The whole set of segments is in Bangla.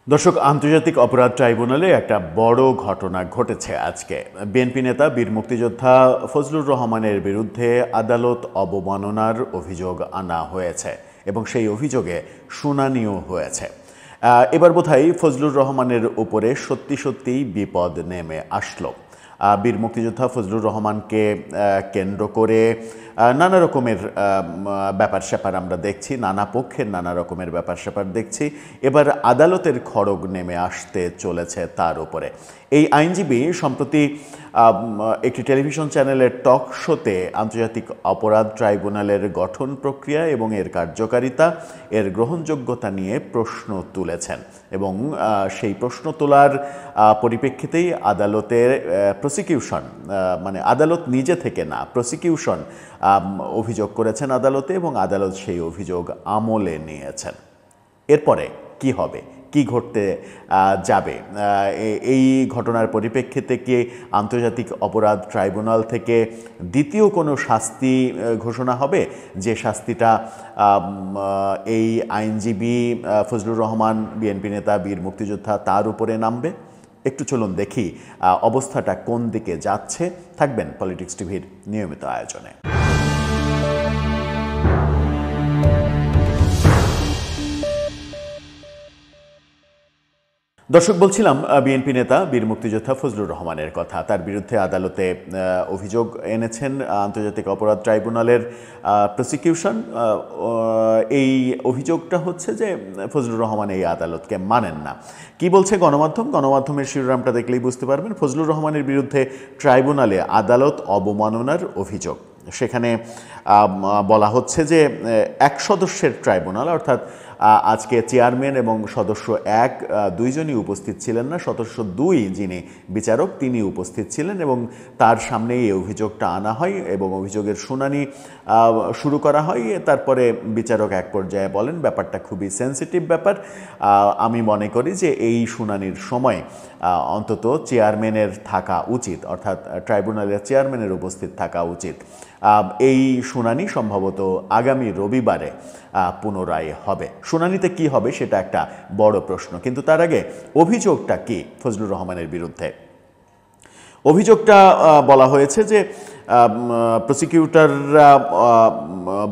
দর্শক, আন্তর্জাতিক অপরাধ ট্রাইব্যুনালে একটা বড় ঘটনা ঘটেছে আজকে। বিএনপি নেতা বীর মুক্তিযোদ্ধা ফজলুর রহমানের বিরুদ্ধে আদালত অবমাননার অভিযোগ আনা হয়েছে এবং সেই অভিযোগে শুনানিও হয়েছে। এবার বোধহয় ফজলুর রহমানের উপরে সত্যি সত্যিই বিপদ নেমে আসলো। বীর মুক্তিযোদ্ধা ফজলুর রহমানকে কেন্দ্র করে নানা রকমের ব্যাপার স্যাপার আমরা দেখছি, নানা পক্ষের নানা রকমের ব্যাপার স্যাপার দেখছি। এবার আদালতের খড়গ নেমে আসতে চলেছে তার উপরে। এই আইনজীবী সম্প্রতি একটি টেলিভিশন চ্যানেলের টক শোতে আন্তর্জাতিক অপরাধ ট্রাইব্যুনালের গঠন প্রক্রিয়া এবং এর কার্যকারিতা, এর গ্রহণযোগ্যতা নিয়ে প্রশ্ন তুলেছেন এবং সেই প্রশ্ন তোলার পরিপ্রেক্ষিতেই আদালতের প্রসিকিউশন, মানে আদালত নিজে থেকে না, প্রসিকিউশন অভিযোগ করেছেন আদালতে এবং আদালত সেই অভিযোগ আমলে নিয়েছেন। এরপরে কি হবে, কি ঘটতে যাবে, এই ঘটনার পরিপ্রেক্ষিতে কি আন্তর্জাতিক অপরাধ ট্রাইব্যুনাল থেকে দ্বিতীয় কোনো শাস্তি ঘোষণা হবে, যে শাস্তিটা এই আইনজীবী ফজলুর রহমান, বিএনপি নেতা, বীর মুক্তিযোদ্ধা তার উপরে নামবে? একটু চলুন দেখি অবস্থাটা কোন দিকে যাচ্ছে। থাকবেন পলিটিক্স টিভির নিয়মিত আয়োজনে। দর্শক, বলছিলাম বিএনপি নেতা বীর মুক্তিযোদ্ধা ফজলুর রহমানের কথা। তার বিরুদ্ধে আদালতে অভিযোগ এনেছেন আন্তর্জাতিক অপরাধ ট্রাইব্যুনালের প্রসিকিউশন। এই অভিযোগটা হচ্ছে যে ফজলুর রহমান এই আদালতকে মানেন না। কি বলছে গণমাধ্যম? গণমাধ্যমের শিরোনামটা দেখলেই বুঝতে পারবেন। ফজলুর রহমানের বিরুদ্ধে ট্রাইব্যুনালে আদালত অবমাননার অভিযোগ। সেখানে বলা হচ্ছে যে 1 সদস্যের ট্রাইব্যুনাল, অর্থাৎ আজকে চেয়ারম্যান এবং সদস্য 1 দুইজনই উপস্থিত ছিলেন না, সদস্য 2 যিনি বিচারক তিনি উপস্থিত ছিলেন এবং তার সামনেই এই অভিযোগটা আনা হয় এবং অভিযোগের শুনানি শুরু করা হয়। তারপরে বিচারক এক পর্যায়ে বলেন, ব্যাপারটা খুবই সেন্সিটিভ ব্যাপার, আমি মনে করি যে এই শুনানির সময় অন্তত চেয়ারম্যানের থাকা উচিত, অর্থাৎ ট্রাইব্যুনালের চেয়ারম্যানের উপস্থিত থাকা উচিত। এই শুনানি সম্ভবত আগামী রবিবারে পুনরায় হবে। শুনানিতে কি হবে সেটা একটা বড় প্রশ্ন, কিন্তু তার আগে অভিযোগটা কি ফজলুর রহমানের বিরুদ্ধে? অভিযোগটা বলা হয়েছে যে প্রসিকিউটররা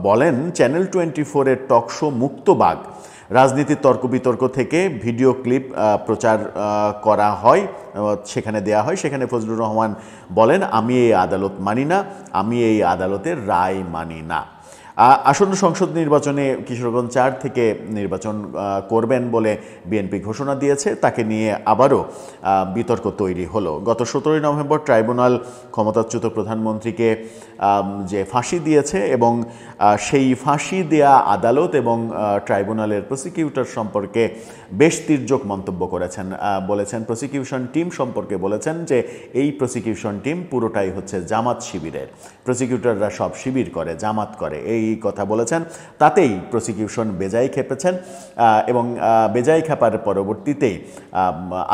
বলেন, চ্যানেল 24-এর টক শো মুক্তবাগ রাজনীতির তর্ক বিতর্ক থেকে ভিডিও ক্লিপ প্রচার করা হয়, সেখানে দেয়া হয়। সেখানে ফজলুর রহমান বলেন, আমি এই আদালত মানি না, আমি এই আদালতের রায় মানি না। আসন্ন সংসদ নির্বাচনে কিশোরগঞ্জ 4 থেকে নির্বাচন করবেন বলে বিএনপি ঘোষণা দিয়েছে। তাকে নিয়ে আবারও বিতর্ক তৈরি হলো। গত 17 নভেম্বর ট্রাইব্যুনাল ক্ষমতাচ্যুত প্রধানমন্ত্রীকে যে ফাঁসি দিয়েছে এবং সেই ফাঁসি দেয়া আদালত এবং ট্রাইব্যুনালের প্রসিকিউটর সম্পর্কে বেশ তির্যক মন্তব্য করেছেন। বলেছেন, প্রসিকিউশন টিম সম্পর্কে বলেছেন যে এই প্রসিকিউশন টিম পুরোটাই হচ্ছে জামাত শিবিরের, প্রসিকিউটররা সব শিবির করে, জামাত করে, এই কথা বলেছেন। তাতেই প্রসিকিউশন বেজায় খেপেছেন এবং বেজায় খেপার পরবর্তীতেই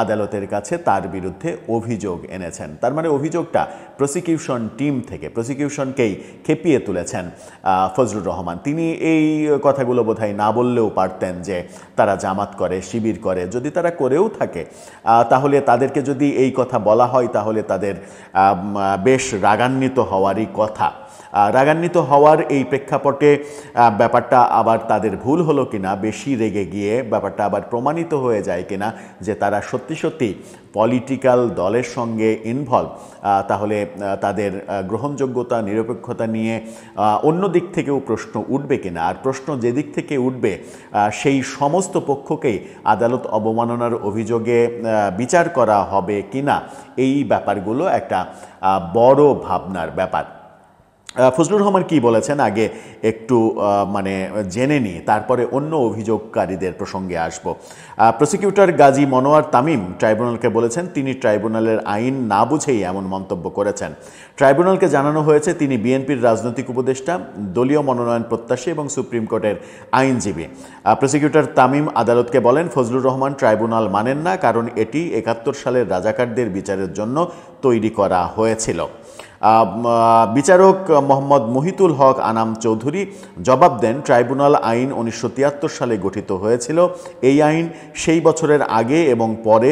আদালতের কাছে তার বিরুদ্ধে অভিযোগ এনেছেন। তার মানে অভিযোগটা প্রসিকিউশন টিম থেকে, প্রসিকিউশনকেই খেপিয়ে তুলেছেন ফজলুর রহমান। তিনি এই কথাগুলো বোধহয় না বললেও পারতেন যে তারা জামাত করে, শিবির করে। যদি তারা করেও থাকে তাহলে তাদেরকে যদি এই কথা বলা হয় তাহলে তাদের বেশ রাগান্বিত হওয়ারই কথা। রাগান্বিত হওয়ার এই প্রেক্ষাপটে ব্যাপারটা আবার তাদের ভুল হলো কিনা, বেশি রেগে গিয়ে ব্যাপারটা আবার প্রমাণিত হয়ে যায় কিনা যে তারা সত্যি সত্যি পলিটিক্যাল দলের সঙ্গে ইনভলভ, তাহলে তাদের গ্রহণযোগ্যতা, নিরপেক্ষতা নিয়ে অন্য দিক থেকেও প্রশ্ন উঠবে কিনা। আর প্রশ্ন যেদিক থেকে উঠবে সেই সমস্ত পক্ষকেই আদালত অবমাননার অভিযোগে বিচার করা হবে কিনা, এই ব্যাপারগুলো একটা বড় ভাবনার ব্যাপার। ফজলুর রহমান কি বলেছেন আগে একটু জেনে নিই, তারপরে অন্য অভিযোগকারীদের প্রসঙ্গে আসব। প্রসিকিউটর গাজী মনোয়ার তামিম ট্রাইব্যুনালকে বলেছেন তিনি ট্রাইব্যুনালের আইন না বুঝেই এমন মন্তব্য করেছেন। ট্রাইব্যুনালকে জানানো হয়েছে তিনি বিএনপির রাজনৈতিক উপদেষ্টা, দলীয় মনোনয়ন প্রত্যাশী এবং সুপ্রিম কোর্টের আইনজীবী। প্রসিকিউটর তামিম আদালতকে বলেন, ফজলুর রহমান ট্রাইব্যুনাল মানেন না, কারণ এটি 71 সালের রাজাকারদের বিচারের জন্য তৈরি করা হয়েছিল। বিচারক মোহাম্মদ মুহিতুল হক আনাম চৌধুরী জবাব দেন, ট্রাইব্যুনাল আইন 1973 সালে গঠিত হয়েছিল। এই আইন সেই বছরের আগে এবং পরে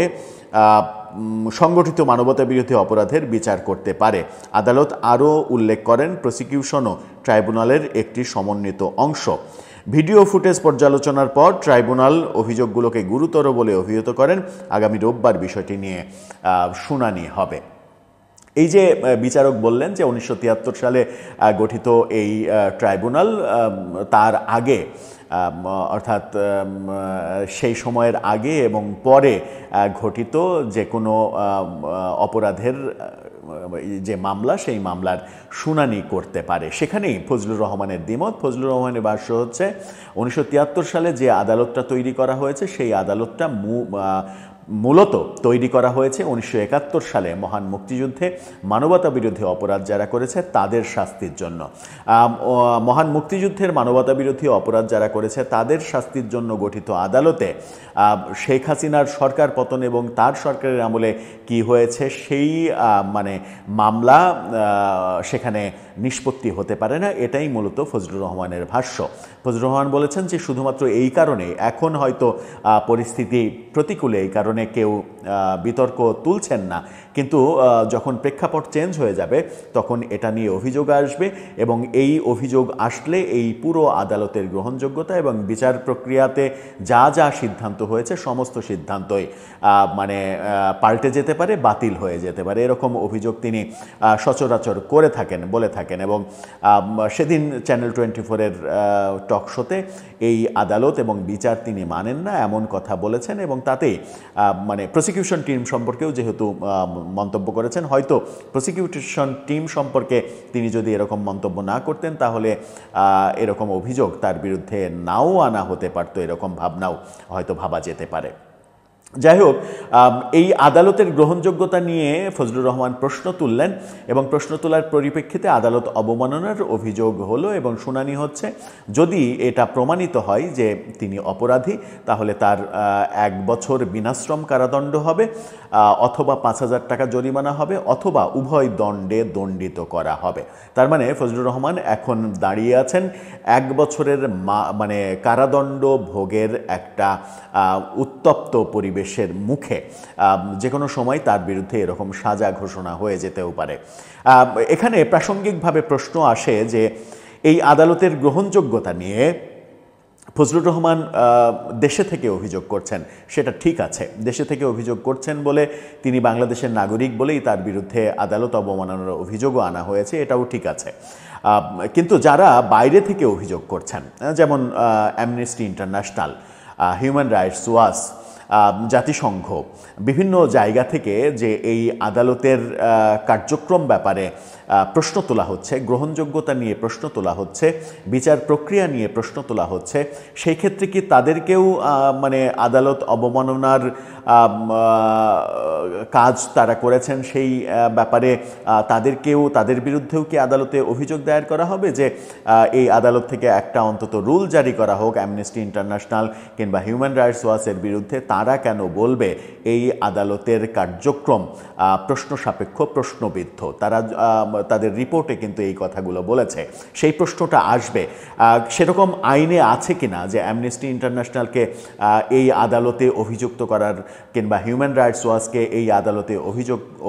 সংগঠিত মানবতাবিরোধী অপরাধের বিচার করতে পারে। আদালত আরও উল্লেখ করেন, প্রসিকিউশনও ট্রাইব্যুনালের একটি সমন্বিত অংশ। ভিডিও ফুটেজ পর্যালোচনার পর ট্রাইব্যুনাল অভিযোগগুলোকে গুরুতর বলে অভিহিত করেন। আগামী রোববার বিষয়টি নিয়ে শুনানি হবে। এই যে বিচারক বললেন যে 1973 সালে গঠিত এই ট্রাইব্যুনাল, তার আগে অর্থাৎ সেই সময়ের আগে এবং পরে ঘটিত যে কোনো অপরাধের যে মামলা, সেই মামলার শুনানি করতে পারে। সেখানেই ফজলুর রহমানের দ্বিমত। ফজলুর রহমানের ভাষ্য হচ্ছে 1973 সালে যে আদালতটা তৈরি করা হয়েছে, সেই আদালতটা মূলত তৈরি করা হয়েছে 1971 সালে মহান মুক্তিযুদ্ধে মানবতাবিরোধী অপরাধ যারা করেছে তাদের শাস্তির জন্য। মহান মুক্তিযুদ্ধের মানবতাবিরোধী অপরাধ যারা করেছে তাদের শাস্তির জন্য গঠিত আদালতে শেখ হাসিনার সরকার পতন এবং তার সরকারের আমলে কি হয়েছে সেই মামলা সেখানে নিষ্পত্তি হতে পারে না। এটাই মূলত ফজলুর রহমানের ভাষ্য। ফজলুর রহমান বলেছেন যে শুধুমাত্র এই কারণে এখন হয়তো পরিস্থিতি প্রতিকূলে, এই কারণে কেউ বিতর্ক তুলছেন না, কিন্তু যখন প্রেক্ষাপট চেঞ্জ হয়ে যাবে তখন এটা নিয়ে অভিযোগ আসবে এবং এই অভিযোগ আসলে এই পুরো আদালতের গ্রহণযোগ্যতা এবং বিচার প্রক্রিয়াতে যা যা সিদ্ধান্ত হয়েছে সমস্ত সিদ্ধান্তই পাল্টে যেতে পারে, বাতিল হয়ে যেতে পারে। এরকম অভিযোগ তিনি সচরাচর করে থাকেন, বলে থাকেন। এবং সেদিন চ্যানেল 24-এর টক শোতে এই আদালত এবং বিচার তিনি মানেন না এমন কথা বলেছেন এবং তাতেই প্রসিকিউশন টিম সম্পর্কেও যেহেতু মন্তব্য করেছেন, হয়তো প্রসিকিউশন টিম সম্পর্কে তিনি যদি এরকম মন্তব্য না করতেন তাহলে এরকম অভিযোগ তার বিরুদ্ধে নাও আনা হতে পারত, এরকম ভাবনাও হয়তো ভাবা যেতে পারে। যাই হোক, এই আদালতের গ্রহণযোগ্যতা নিয়ে ফজলুর রহমান প্রশ্ন তুললেন এবং প্রশ্ন তোলার পরিপ্রেক্ষিতে আদালত অবমাননার অভিযোগ হলো এবং শুনানি হচ্ছে। যদি এটা প্রমাণিত হয় যে তিনি অপরাধী, তাহলে তার 1 বছর বিনাশ্রম কারাদণ্ড হবে, অথবা 5,000 টাকা জরিমানা হবে, অথবা উভয় দণ্ডে দণ্ডিত করা হবে। তার মানে ফজলুর রহমান এখন দাঁড়িয়ে আছেন 1 বছরের কারাদণ্ড ভোগের একটা উত্তপ্ত পরিবেশের মুখে। যে কোনো সময় তার বিরুদ্ধে এরকম সাজা ঘোষণা হয়ে যেতেও পারে। এখানে প্রাসঙ্গিকভাবে প্রশ্ন আসে যে এই আদালতের গ্রহণযোগ্যতা নিয়ে ফজলুর রহমান দেশে থেকে অভিযোগ করছেন, সেটা ঠিক আছে। দেশে থেকে অভিযোগ করছেন বলে তিনি বাংলাদেশের নাগরিক বলেই তার বিরুদ্ধে আদালত অবমাননার অভিযোগও আনা হয়েছে, এটাও ঠিক আছে। কিন্তু যারা বাইরে থেকে অভিযোগ করছেন, যেমন amnesty international, human rights watch, জাতিসংঘ, বিভিন্ন জায়গা থেকে যে এই আদালতের কার্যক্রম ব্যাপারে প্রশ্ন তোলা হচ্ছে, গ্রহণযোগ্যতা নিয়ে প্রশ্ন তোলা হচ্ছে, বিচার প্রক্রিয়া নিয়ে প্রশ্ন তোলা হচ্ছে, সেই ক্ষেত্রে কি তাদেরকেও আদালত অবমাননার কাজ তারা করেছেন সেই ব্যাপারে তাদের বিরুদ্ধেও কি আদালতে অভিযোগ দায়ের করা হবে যে এই আদালত থেকে একটা অন্তত রুল জারি করা হোক অ্যামনেস্টি ইন্টারন্যাশনাল কিংবা হিউম্যান রাইটস ওয়াচের বিরুদ্ধে, তারা কেন বলবে এই আদালতের কার্যক্রম প্রশ্ন সাপেক্ষ, প্রশ্নবিদ্ধ? তারা তাদের রিপোর্টে কিন্তু এই কথাগুলো বলেছে। সেই প্রশ্নটা আসবে, সেরকম আইনে আছে কিনা যে অ্যামনেস্টি ইন্টারন্যাশনালকে এই আদালতে অভিযুক্ত করার কিংবা হিউম্যান রাইটস ওয়াচকে এই আদালতে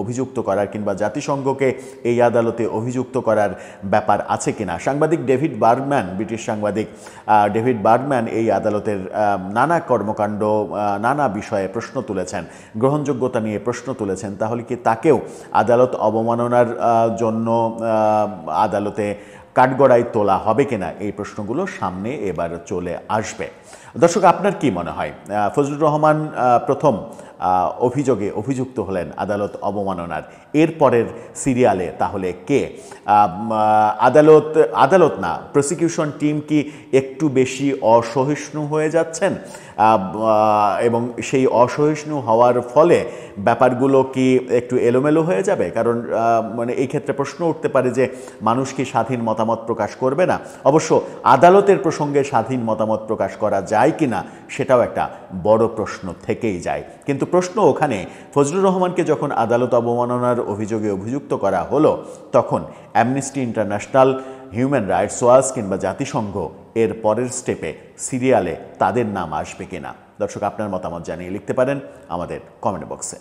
অভিযুক্ত করার কিংবা জাতিসংঘকে এই আদালতে অভিযুক্ত করার ব্যাপার আছে কিনা। সাংবাদিক ডেভিড বার্গম্যান, ব্রিটিশ সাংবাদিক ডেভিড বার্গম্যান এই আদালতের নানা কর্মকাণ্ড, নানা বিষয়ে প্রশ্ন তুলেছেন, গ্রহণযোগ্যতা নিয়ে প্রশ্ন তুলেছেন। তাহলে কি তাকেও আদালত অবমাননার জন্য আদালতে কাঠগড়ায় তোলা হবে কিনা, এই প্রশ্নগুলো সামনে এবার চলে আসবে। দর্শক, আপনার কি মনে হয় ফজলুর রহমান প্রথম অভিযোগে অভিযুক্ত হলেন আদালত অবমাননার, এরপরের সিরিয়ালে তাহলে কে? আদালত না, প্রসিকিউশন টিম কি একটু বেশি অসহিষ্ণু হয়ে যাচ্ছেন এবং সেই অসহিষ্ণু হওয়ার ফলে ব্যাপারগুলো কি একটু এলোমেলো হয়ে যাবে? কারণ এই ক্ষেত্রে প্রশ্ন উঠতে পারে যে মানুষ কি স্বাধীন মতামত প্রকাশ করবে না? অবশ্য আদালতের প্রসঙ্গে স্বাধীন মতামত প্রকাশ করা যায় কি না সেটাও একটা বড় প্রশ্ন থেকেই যায়। কিন্তু প্রশ্ন ওখানে ফজলুর রহমানকে যখন আদালত অবমাননার অভিযোগে অভিযুক্ত করা হলো তখন amnesty international, human rights watch কিংবা জাতিসংঘ এর পরের স্টেপে সিরিয়ালে তাদের নাম আসবে কিনা? দর্শক, আপনার মতামত জানিয়ে লিখতে পারেন আমাদের কমেন্ট বক্সে।